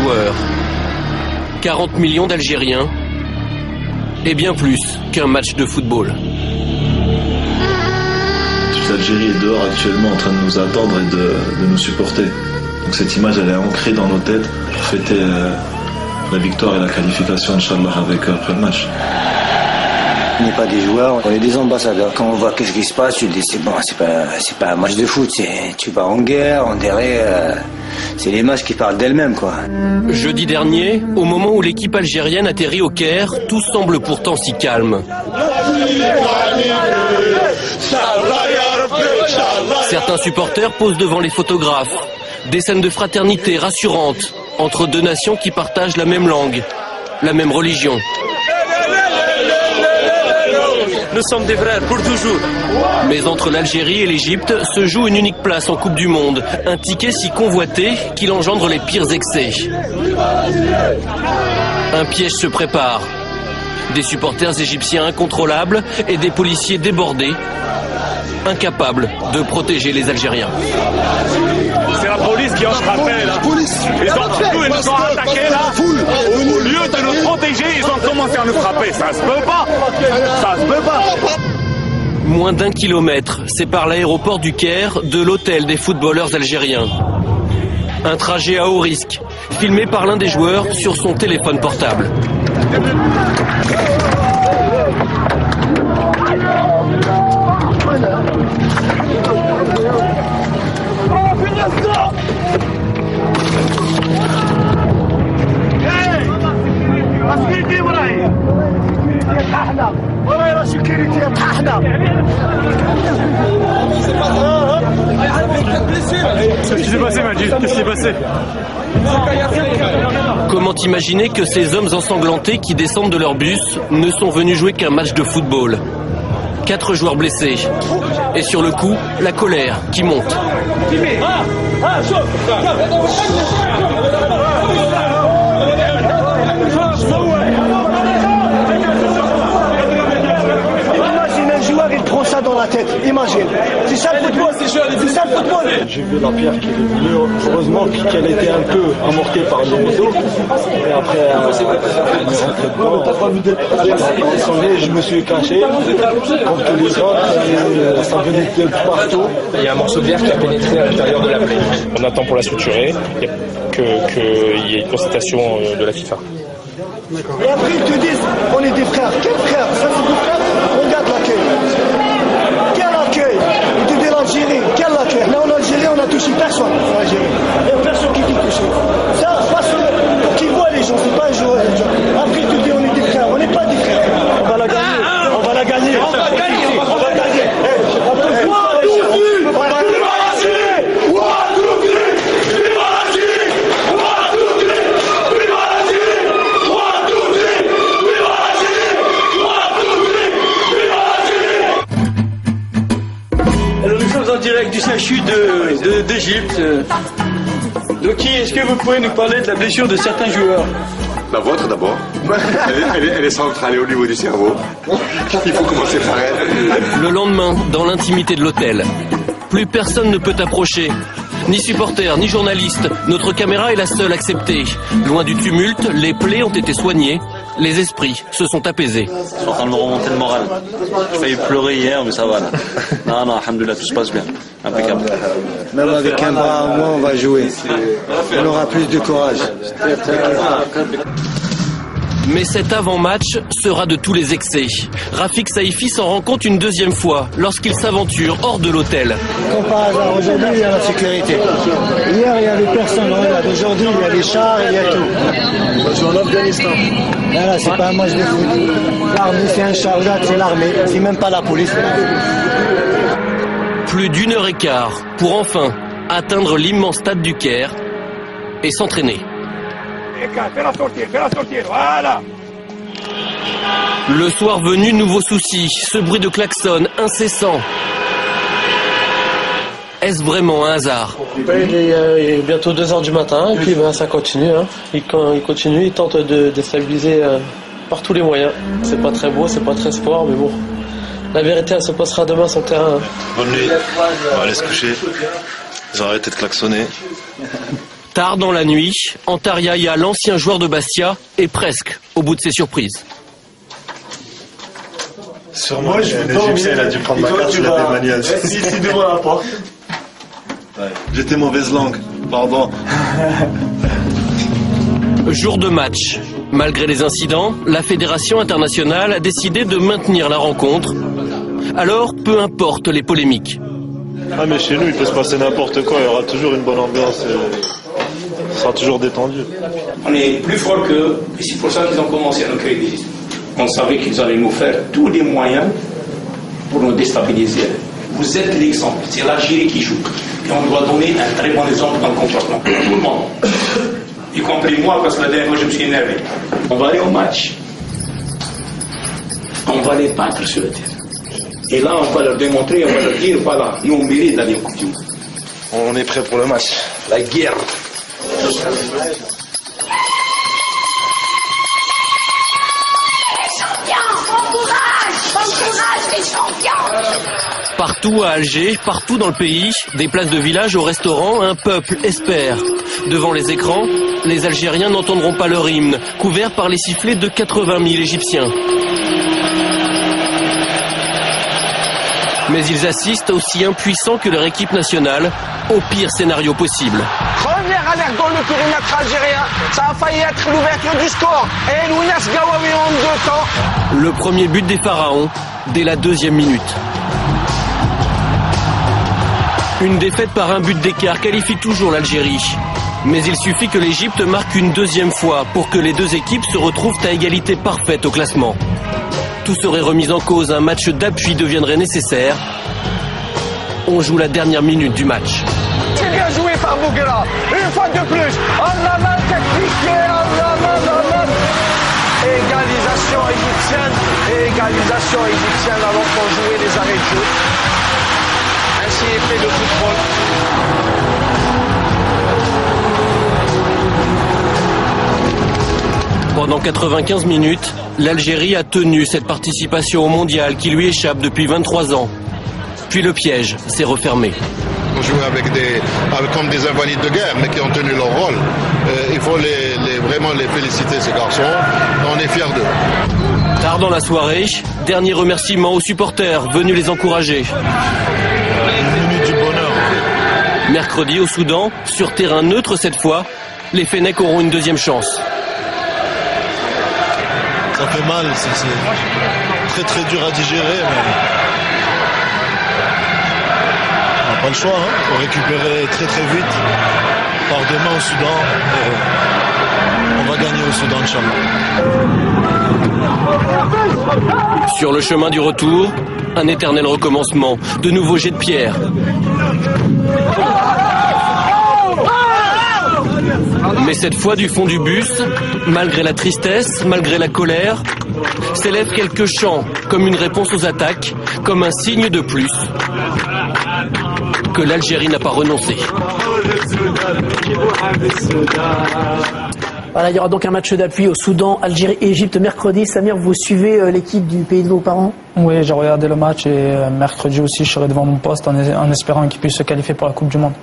joueurs, 40 millions d'Algériens et bien plus qu'un match de football. Toute l'Algérie est dehors actuellement en train de nous attendre et de nous supporter. Donc cette image elle est ancrée dans nos têtes pour fêter la victoire et la qualification Inch'Allah après le match. On n'est pas des joueurs, on est des ambassadeurs. Quand on voit qu'est-ce qui se passe, tu te dis c'est bon, c'est pas un match de foot, tu vas en guerre, on dirait, c'est les matchs qui parlent d'elles-mêmes quoi. Jeudi dernier, au moment où l'équipe algérienne atterrit au Caire, tout semble pourtant si calme. Certains supporters posent devant les photographes. Des scènes de fraternité rassurantes entre deux nations qui partagent la même langue, la même religion. Nous sommes des frères pour toujours. Mais entre l'Algérie et l'Égypte se joue une unique place en Coupe du Monde. Un ticket si convoité qu'il engendre les pires excès. Un piège se prépare. Des supporters égyptiens incontrôlables et des policiers débordés, incapables de protéger les Algériens. C'est la police qui a frappé là. Ils nous ont attaqués là. Au lieu de nous protéger, ils ont commencé à nous frapper. Ça se peut pas. Ça se peut pas. Moins d'1 kilomètre sépare l'aéroport du Caire de l'hôtel des footballeurs algériens. Un trajet à haut risque, filmé par l'un des joueurs sur son téléphone portable. Qu'est-ce qui s'est passé, Majid? Qu'est-ce qui s'est passé? Comment imaginer que ces hommes ensanglantés qui descendent de leur bus ne sont venus jouer qu'un match de football? 4 joueurs blessés. Et sur le coup, la colère qui monte. Imagine un joueur, il prend ça dans la tête. Imagine. C'est ça le football. C'est ça le football. J'ai vu la pierre qui est venue. Heureusement qu'elle était un peu amortée par le dos. Et après, elle est rentrée dedans. Je me suis caché. Comme tous les autres, ça venait de partout. Il y a un morceau de verre qui a pénétré à l'intérieur de la plaie. On attend pour la suturer, qu'il y ait une constatation de la FIFA. Et après, ils te disent, on est des frères. Quels frères? Ça, c'est des frères. Regarde l'accueil. Quel accueil? Ils te disent l'Algérie. Quel accueil? Là, en Algérie, on n'a touché personne. En Algérie. Il n'y a personne qui dit touché. Ça, parce qu'ils voient les gens, c'est pas un joueur. Après, ils te disent, on est des frères. On n'est pas des frères. On va la gagner. On va la gagner. On va gagner. On va gagner. En direct du CHU d'Égypte. Doki, est-ce que vous pouvez nous parler de la blessure de certains joueurs? La vôtre d'abord. Elle est centrale au niveau du cerveau. Il faut commencer par elle. Le lendemain, dans l'intimité de l'hôtel, plus personne ne peut approcher. Ni supporters, ni journalistes. Notre caméra est la seule acceptée. Loin du tumulte, les plaies ont été soignées. Les esprits se sont apaisés. Je suis en train de me remonter le moral. J'ai failli pleurer hier, mais ça va là. Non, alhamdoulilah, tout se passe bien. Impeccable. Même avec un bras en moins, on va jouer. On aura plus de courage. Mais cet avant-match sera de tous les excès. Rafik Saïfi s'en rend compte une deuxième fois lorsqu'il s'aventure hors de l'hôtel. Comme par hasard, aujourd'hui, il y a la sécurité. Hier, il n'y avait personne. Regarde, aujourd'hui, il y a les chars, il y a tout. Je suis en Afghanistan. Là, c'est pas un match de foot. L'armée, c'est un char. Regarde, c'est l'armée. C'est même pas la police. Plus d'1 heure et quart pour enfin atteindre l'immense stade du Caire et s'entraîner. Fais-la sortir, voilà. Le soir venu, nouveau souci, ce bruit de klaxon incessant. Est-ce vraiment un hasard? Il est bientôt 2h du matin et puis ça continue. Hein. Il continue, il tente de déstabiliser par tous les moyens. C'est pas très beau, c'est pas très sport, mais bon. La vérité, elle se passera demain sur le terrain. Hein. Bonne nuit. On va aller se coucher. Ils ont arrêté de klaxonner. Tard dans la nuit, Antar Yahya, l'ancien joueur de Bastia, est presque au bout de ses surprises. Sûrement, un Égyptien, il a dû prendre ma carte, il a démanié. Ici devant la porte. Ouais. J'étais mauvaise langue, pardon. Jour de match. Malgré les incidents, la Fédération internationale a décidé de maintenir la rencontre. Alors, peu importe les polémiques. Ah mais chez nous, il peut se passer n'importe quoi, il y aura toujours une bonne ambiance, ça sera toujours détendu. On est plus fort qu'eux, et c'est pour ça qu'ils ont commencé à nous créer des histoires. On savait qu'ils allaient nous faire tous les moyens pour nous déstabiliser. Vous êtes l'exemple, c'est l'Algérie qui joue. Et on doit donner un très bon exemple dans le comportement. Tout le monde. Y compris moi, parce que la dernière fois, je me suis énervé. On va aller au match. On va les battre sur le terrain. Et là, on va leur démontrer, on va leur dire, voilà, nous, on mérite d'aller au Coupe du Monde. On est prêt pour le match. La guerre. Partout à Alger, partout dans le pays, des places de village au restaurant, un peuple espère. Devant les écrans, les Algériens n'entendront pas leur hymne, couvert par les sifflets de 80 000 Égyptiens. Mais ils assistent, aussi impuissants que leur équipe nationale, au pire scénario possible. Première alerte dans le périmètre algérien, ça a failli être l'ouverture du score. Et Lounas Gawawi en 2 temps. Le premier but des Pharaons, dès la 2e minute. Une défaite par un but d'écart qualifie toujours l'Algérie. Mais il suffit que l'Égypte marque une 2e fois pour que les deux équipes se retrouvent à égalité parfaite au classement. Tout serait remis en cause, un match d'appui deviendrait nécessaire. On joue la dernière minute du match. C'est bien joué par Bouguera, une fois de plus. Allah technique, Allah. Égalisation égyptienne alors qu'on jouait les arrêts de jeu. Ainsi est fait le football. Pendant 95 minutes, l'Algérie a tenu cette participation au mondial qui lui échappe depuis 23 ans. Puis le piège s'est refermé. On jouait comme des invalides de guerre, mais qui ont tenu leur rôle. Il faut vraiment les féliciter, ces garçons. On est fiers d'eux. Tard dans la soirée, dernier remerciement aux supporters venus les encourager. Une minute du bonheur. Mercredi au Soudan, sur terrain neutre cette fois, les Fennecs auront une 2e chance. Ça fait mal, c'est très très dur à digérer, mais on n'a pas le choix, hein. Il faut récupérer très très vite. On part demain au Soudan et on va gagner au Soudan, Inch'Allah. Sur le chemin du retour, un éternel recommencement, de nouveaux jets de pierre. Mais cette fois du fond du bus, malgré la tristesse, malgré la colère, s'élèvent quelques chants comme une réponse aux attaques, comme un signe de plus que l'Algérie n'a pas renoncé. Voilà, il y aura donc un match d'appui au Soudan, Algérie et Égypte mercredi. Samir, vous suivez l'équipe du pays de vos parents? Oui, j'ai regardé le match et mercredi aussi je serai devant mon poste en espérant qu'ils puissent se qualifier pour la Coupe du Monde.